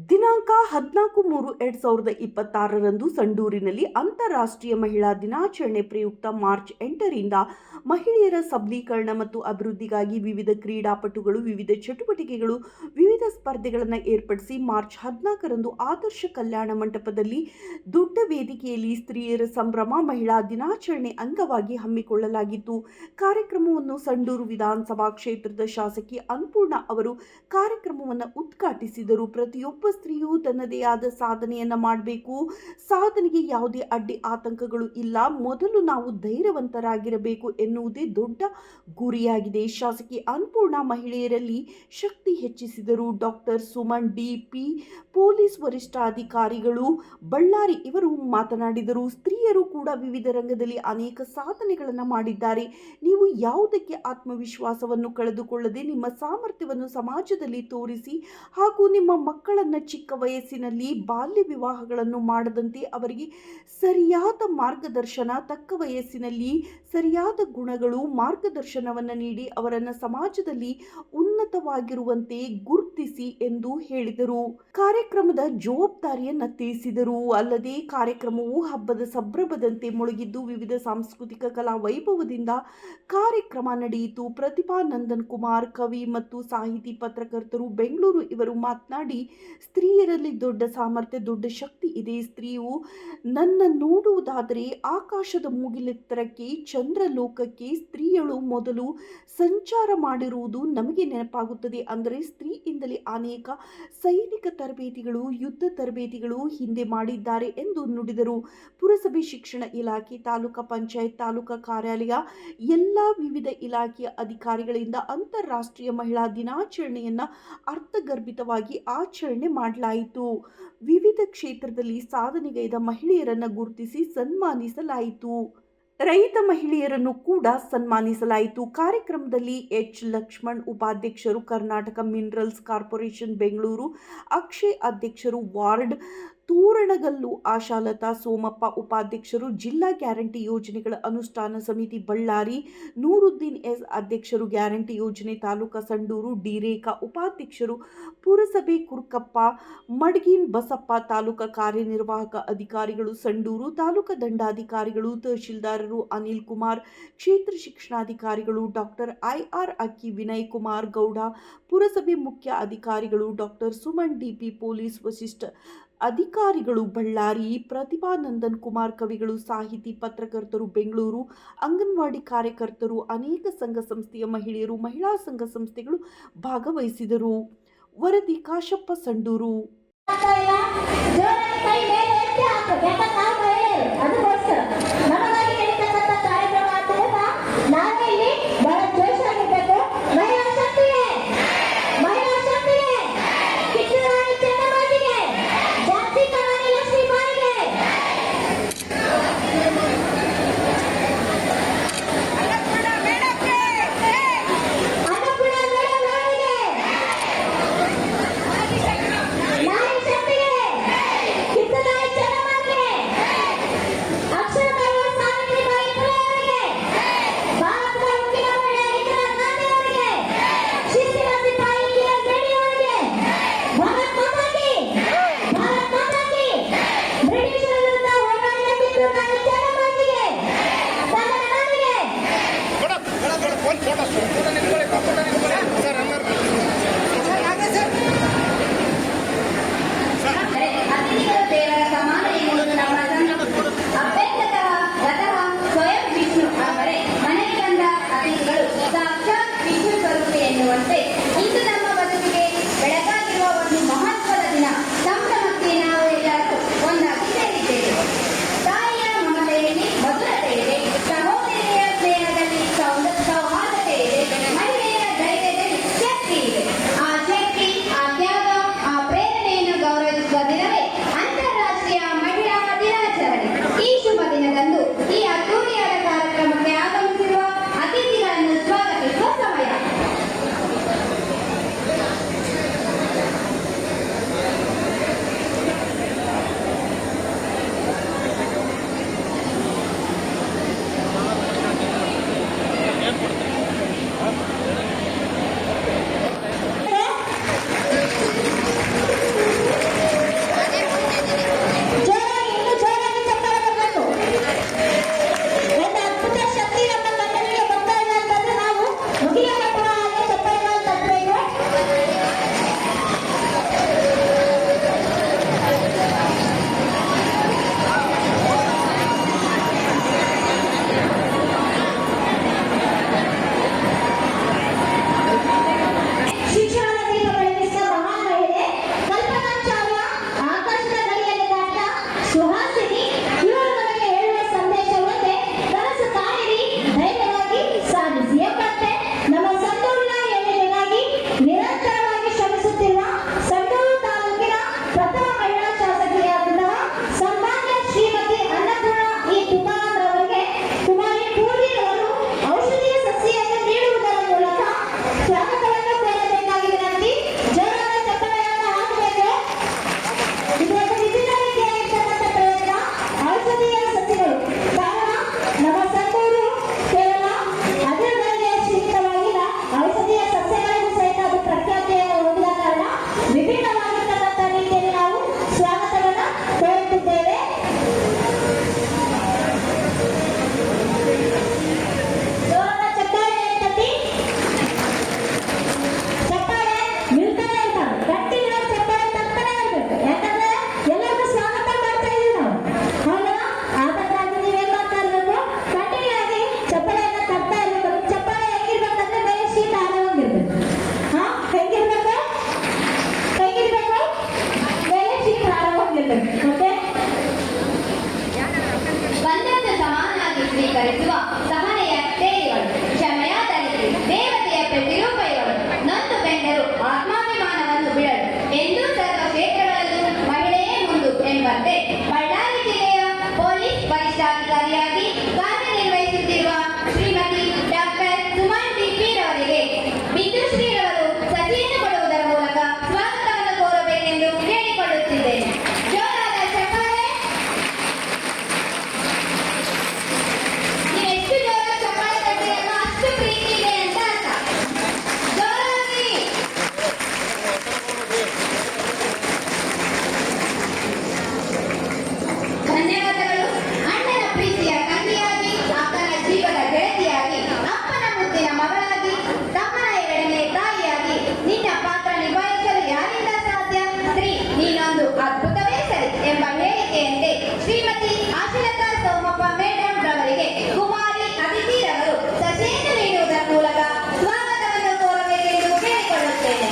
ದಿನಾಂಕ 14/3/2026 ಸಂಡೂರಿನಲ್ಲಿ ಅಂತಾರಾಷ್ಟ್ರೀಯ ಮಹಿಳಾ ದಿನಾಚರಣೆ ಪ್ರಯುಕ್ತ ಮಾರ್ಚ್ 8ರಿಂದ ಮಹಿಳೆಯರ ಸಬಲೀಕರಣ ಮತ್ತು ಅಭಿವೃದ್ಧಿಗಾಗಿ ವಿವಿಧ ಕ್ರೀಡಾಪಟುಗಳು ವಿವಿಧ ಚಟುವಟಿಕೆಗಳು ವಿವಿಧ ಸ್ಪರ್ಧೆಗಳನ್ನು ಏರ್ಪಡಿಸಿ ಮಾರ್ಚ್ 14ರಂದು ಆದರ್ಶ ಕಲ್ಯಾಣ ಮಂಟಪದಲ್ಲಿ ದೊಡ್ಡ ವೇದಿಕೆಯಲ್ಲಿ ಸ್ತ್ರೀಯರ ಸಂಭ್ರಮ ಮಹಿಳಾ ದಿನಾಚರಣೆ ಅಂಗವಾಗಿ ಹಮ್ಮಿಕೊಳ್ಳಲಾಗಿತ್ತು. ಕಾರ್ಯಕ್ರಮವನ್ನು ಸಂಡೂರು ವಿಧಾನಸಭಾ ಕ್ಷೇತ್ರದ ಶಾಸಕಿ ಅನ್ನಪೂರ್ಣ ಅವರು ಕಾರ್ಯಕ್ರಮವನ್ನು ಉದ್ಘಾಟಿಸಿದರು. ಪ್ರತಿಯೊಬ್ಬ ಸ್ತ್ರೀಯು ತನ್ನದೇ ಆದ ಸಾಧನೆಯನ್ನ ಮಾಡಬೇಕು. ಸಾಧನೆಗೆ ಯಾವುದೇ ಅಡ್ಡಿ ಆತಂಕಗಳು ಇಲ್ಲ. ಮೊದಲು ನಾವು ಧೈರ್ಯವಂತರಾಗಿರಬೇಕು ಎನ್ನುವುದೇ ದೊಡ್ಡ ಗುರಿಯಾಗಿದೆ. ಶಾಸಕಿ ಅನ್ನಪೂರ್ಣ ಮಹಿಳೆಯರಲ್ಲಿ ಶಕ್ತಿ ಹೆಚ್ಚಿಸಿದರು. Doctor Suman D P. ಪೊಲೀಸ್ ವರಿಷ್ಠಾಧಿಕಾರಿಗಳು ಬಳ್ಳಾರಿ ಇವರು ಮಾತನಾಡಿದರು. ಸ್ತ್ರೀಯರು ಕೂಡ ವಿವಿಧ ರಂಗದಲ್ಲಿ ಅನೇಕ ಸಾಧನೆಗಳನ್ನು ಮಾಡಿದ್ದಾರೆ. ನೀವು ಯಾವುದಕ್ಕೆ ಆತ್ಮವಿಶ್ವಾಸವನ್ನು ಕಳೆದುಕೊಳ್ಳದೆ ನಿಮ್ಮ ಸಾಮರ್ಥ್ಯವನ್ನು ಸಮಾಜದಲ್ಲಿ ತೋರಿಸಿ ಹಾಗೂ ನಿಮ್ಮ ಮಕ್ಕಳನ್ನು ಚಿಕ್ಕ ವಯಸ್ಸಿನಲ್ಲಿ ಬಾಲ್ಯ ವಿವಾಹಗಳನ್ನು ಮಾಡದಂತೆ ಅವರಿಗೆ ಸರಿಯಾದ ಮಾರ್ಗದರ್ಶನ, ತಕ್ಕ ವಯಸ್ಸಿನಲ್ಲಿ ಸರಿಯಾದ ಗುಣಗಳು ಮಾರ್ಗದರ್ಶನವನ್ನು ನೀಡಿ ಅವರನ್ನು ಸಮಾಜದಲ್ಲಿ ಉನ್ನತವಾಗಿರುವಂತೆ ಗುರುತಿಸಿ ಎಂದು ಹೇಳಿದರು. ಕಾರ್ಯಕ್ರಮದ ಜವಾಬ್ದಾರಿಯನ್ನು ತಿಳಿಸಿದರು. ಅಲ್ಲದೆ ಕಾರ್ಯಕ್ರಮವು ಹಬ್ಬದ ಸಂಭ್ರಮದಂತೆ ಮುಳುಗಿದ್ದು ವಿವಿಧ ಸಾಂಸ್ಕೃತಿಕ ಕಲಾ ವೈಭವದಿಂದ ಕಾರ್ಯಕ್ರಮ ನಡೆಯಿತು. ಪ್ರತಿಭಾ ನಂದನ್ ಕುಮಾರ್ ಕವಿ ಮತ್ತು ಸಾಹಿತಿ ಪತ್ರಕರ್ತರು ಬೆಂಗಳೂರು ಇವರು ಮಾತನಾಡಿ, ಸ್ತ್ರೀಯರಲ್ಲಿ ದೊಡ್ಡ ಸಾಮರ್ಥ್ಯ, ದೊಡ್ಡ ಶಕ್ತಿ ಇದೆ. ಸ್ತ್ರೀಯು ನನ್ನ ನೋಡುವುದಾದರೆ ಆಕಾಶದ ಮುಗಿಲೆತ್ತರಕ್ಕೆ, ಚಂದ್ರಲೋಕಕ್ಕೆ ಸ್ತ್ರೀಯಳು ಮೊದಲು ಸಂಚಾರ ಮಾಡಿರುವುದು ನಮಗೆ ನೆನಪಾಗುತ್ತದೆ. ಅಂದರೆ ಸ್ತ್ರೀಯಿಂದಲೇ ಅನೇಕ ಸೈನಿಕ ತರಬೇತಿಗಳು, ಯುದ್ಧ ತರಬೇತಿಗಳು ಹಿಂದೆ ಮಾಡಿದ್ದಾರೆ ಎಂದು ನುಡಿದರು. ಪುರಸಭೆ, ಶಿಕ್ಷಣ ಇಲಾಖೆ, ತಾಲೂಕಾ ಪಂಚಾಯತ್, ತಾಲೂಕಾ ಕಾರ್ಯಾಲಯ ಎಲ್ಲ ವಿವಿಧ ಇಲಾಖೆಯ ಅಧಿಕಾರಿಗಳಿಂದ ಅಂತಾರಾಷ್ಟ್ರೀಯ ಮಹಿಳಾ ದಿನಾಚರಣೆಯನ್ನು ಅರ್ಥಗರ್ಭಿತವಾಗಿ ಆಚರಣೆ ಮಾಡಲಾಯಿತು. ವಿವಿಧ ಕ್ಷೇತ್ರದಲ್ಲಿ ಸಾಧನೆಗೈದ ಮಹಿಳೆಯರನ್ನು ಗುರುತಿಸಿ ಸನ್ಮಾನಿಸಲಾಯಿತು. ರೈತ ಮಹಿಳೆಯರನ್ನು ಕೂಡ ಸನ್ಮಾನಿಸಲಾಯಿತು. ಕಾರ್ಯಕ್ರಮದಲ್ಲಿ ಎಚ್. ಲಕ್ಷ್ಮಣ್ ಉಪಾಧ್ಯಕ್ಷರು, ಕರ್ನಾಟಕ ಮಿನರಲ್ಸ್ ಕಾರ್ಪೊರೇಷನ್ ಬೆಂಗಳೂರು, ಅಕ್ಷಯ್ ಅಧ್ಯಕ್ಷರು, ವಾರ್ಡ್ ತೂರಣಗಲ್ಲು ಆಶಾಲತಾ ಸೋಮಪ್ಪ ಉಪಾಧ್ಯಕ್ಷರು, ಜಿಲ್ಲಾ ಗ್ಯಾರಂಟಿ ಯೋಜನೆಗಳ ಅನುಷ್ಠಾನ ಸಮಿತಿ ಬಳ್ಳಾರಿ ನೂರುದ್ದೀನ್ ಎಸ್ ಅಧ್ಯಕ್ಷರು, ಗ್ಯಾರಂಟಿ ಯೋಜನೆ ತಾಲೂಕಾ ಸಂಡೂರು ಡಿ. ರೇಖಾ ಉಪಾಧ್ಯಕ್ಷರು, ಪುರಸಭೆ ಕುರ್ಕಪ್ಪ, ಮಡ್ಗಿನ್ ಬಸಪ್ಪ, ತಾಲೂಕಾ ಕಾರ್ಯನಿರ್ವಾಹಕ ಅಧಿಕಾರಿಗಳು ಸಂಡೂರು, ತಾಲೂಕಾ ದಂಡಾಧಿಕಾರಿಗಳು, ತಹಶೀಲ್ದಾರರು ಅನಿಲ್ ಕುಮಾರ್, ಕ್ಷೇತ್ರ ಶಿಕ್ಷಣಾಧಿಕಾರಿಗಳು ಡಾಕ್ಟರ್ ಐ.ಆರ್. ಅಕ್ಕಿ, ವಿನಯ್ ಕುಮಾರ್ ಗೌಡ, ಪುರಸಭೆ ಮುಖ್ಯ ಅಧಿಕಾರಿಗಳು ಡಾಕ್ಟರ್ ಸುಮನ್ ಡಿ.ಪಿ. ಪೊಲೀಸ್ ವರಿಷ್ಠ ಅಧಿಕಾರಿಗಳು ಬಳ್ಳಾರಿ, ಪ್ರತಿಭಾ ನಂದನ್ ಕುಮಾರ್ ಕವಿಗಳು, ಸಾಹಿತಿ ಪತ್ರಕರ್ತರು ಬೆಂಗಳೂರು, ಅಂಗನವಾಡಿ ಕಾರ್ಯಕರ್ತರು, ಅನೇಕ ಸಂಘ ಸಂಸ್ಥೆಯ ಮಹಿಳೆಯರು, ಮಹಿಳಾ ಸಂಘ ಸಂಸ್ಥೆಗಳು ಭಾಗವಹಿಸಿದರು. ವರದಿ ಕಾಶಪ್ಪ, ಸಂಡೂರು. ಇರುತ್ತದೆ. ಮತ್ತೆ ಬಂದನ್ನು ಸಮಾನಾಗಿ ಸ್ವೀಕರಿಸುವ ಸಹನೆಯ ತೇರಿಗಳು, ಕ್ಷಮೆಯ ತನಿಖೆ, ದೇವತೆಯ ಪ್ರತಿರೂಪಗಳು, ನೊಂದು ಬೆಂದರು ಆತ್ಮಾಭಿಮಾನವನ್ನು ಬಿಡಲು ಎಂದೂ ಸರ್ವ ಕ್ಷೇತ್ರಗಳಲ್ಲೂ ಮಹಿಳೆಯೇ ಮುಂದು ಎಂಬಂತೆ ಬಳ್ಳಾರಿ ಜಿಲ್ಲೆಯ ಪೊಲೀಸ್ ವರಿಷ್ಠಾಧಿಕಾರಿಯಾಗಿ ಕಾರ್ಯನಿರ್ವಹಿಸುತ್ತಿರುವ ಶ್ರೀಮತಿ ಡಾಕ್ಟರ್ ಸುಮನ್ ಟಿ.ಪಿ. ರವರಿಗೆ ಬಿಂದುಶ್ರೀರವರು ಸಸಿಯನ್ನು ಕೊಡುವುದರ ಮೂಲಕ ಸ್ವಾಗತವನ್ನು ಕೋರಬೇಕೆಂದು ಕೇಳಿಕೊಳ್ಳುತ್ತಿದ್ದೇನೆ. ಜೋರಾದ ಚಪ್ಪಾಳೆ. ನೀವು ಎಷ್ಟು ಜೋರ ಚಪ್ಪಾಳೆ ತಟ್ಟಿರಲ್ಲ ಅಷ್ಟು ಪ್ರೀತಿ ಇದೆ ಅಂತ ಅರ್ಥ. ಜೋರಾಗಿ. ಧನ್ಯವಾದಗಳು. ಅಣ್ಣನ ಪ್ರೀತಿಯ ತಂಗಿಯಾಗಿ, ಅಕ್ಕನ ಜೀವದ ಗೆಳತಿಯಾಗಿ, ಅಪ್ಪನ ಮುದ್ದಿನ ಮಗಳಾಗಿ, ತಮ್ಮನ ಎರಡನೇ ತಾಯಿಯಾಗಿ ನಿನ್ನ ಪಾತ್ರ ನಿಭಾಯಿಸಲು ಯಾರಿಂದ ಸಾಧ್ಯ? ಸ್ತ್ರೀ ನೀನೊಂದು ಅದ್ಭುತವೇ ಸರಿ ಎಂಬ ಹೇಳಿಕೆಯಂತೆ ಶ್ರೀಮತಿ ಆಶೀಲತಾ ಸೋಮಪ್ಪ ಮೇಡಂ ರವರಿಗೆ ಕುಮಾರಿ ಅದಿತಿ ರವರು ಸಸಿಯನ್ನು ನೀಡುವುದರ ಮೂಲಕ ಸ್ವಾಗತವನ್ನು ಕೋರಬೇಕೆಂದು ಕೇಳಿಕೊಳ್ಳುತ್ತೇನೆ.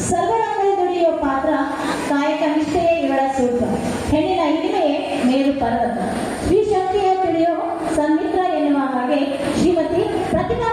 ಸರ್ವರಂಗದಲ್ಲಿ ದುಡಿಯುವ ಪಾತ್ರ ಕಾಯಕ ನಿಷ್ಠೆಯೇ ಇವಳ ಸೂತ್ರ. ಹೆಣ್ಣಿನ ಹಿರಿಮೆಯೇ ಮೇರು ಪರ್ವತ. ಸ್ತ್ರೀ ಶಕ್ತಿಯ ತಿಳಿಯೋ ಸನ್ಮಿತ್ರ ಎನ್ನುವ ಹಾಗೆ ಶ್ರೀಮತಿ ಪ್ರತಿಭಾ